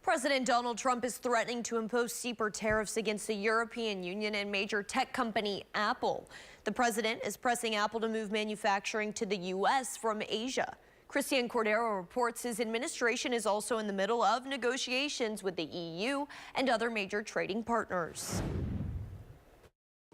President Donald Trump is threatening to impose steeper tariffs against the European Union and major tech company Apple. The president is pressing Apple to move manufacturing to the U.S. from Asia. Christian Cordero reports his administration is also in the middle of negotiations with the EU and other major trading partners.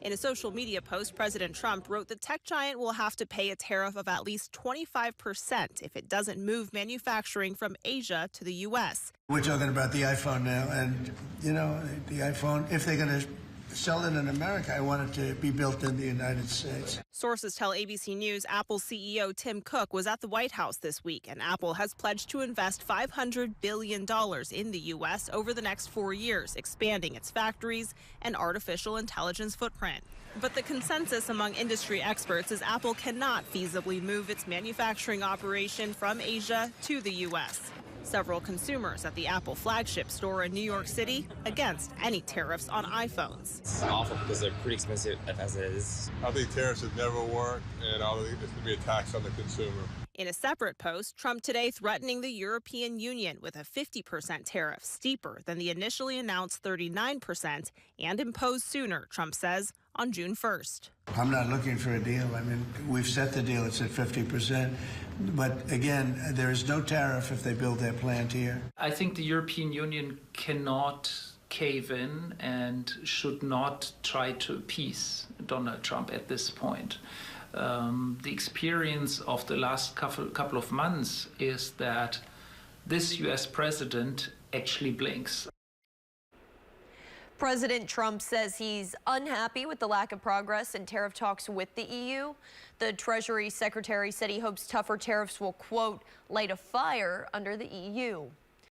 In a social media post, President Trump wrote the tech giant will have to pay a tariff of at least 25% if it doesn't move manufacturing from Asia to the U.S. We're talking about the iPhone now, and, you know, the iPhone, if they're going to sell it in America, I want it to be built in the United States. Sources tell ABC News Apple CEO Tim Cook was at the White House this week, and Apple has pledged to invest $500 billion in the U.S. over the next 4 years, expanding its factories and artificial intelligence footprint. But the consensus among industry experts is Apple cannot feasibly move its manufacturing operation from Asia to the U.S. Several consumers at the Apple flagship store in New York City against any tariffs on iPhones. It's awful because they're pretty expensive as it is. I think tariffs have never worked, and I think it's going to be a tax on the consumer. In a separate post, Trump today threatening the European Union with a 50% tariff, steeper than the initially announced 39% and imposed sooner, Trump says, on June 1st. I'm not looking for a deal. I mean, we've set the deal. It's at 50%. But again, there is no tariff if they build their plant here. I think the European Union cannot cave in and should not try to appease Donald Trump at this point. The experience of the last couple of months is that this U.S. president actually blinks. President Trump says he's unhappy with the lack of progress in tariff talks with the EU. The Treasury Secretary said he hopes tougher tariffs will, quote, light a fire under the EU.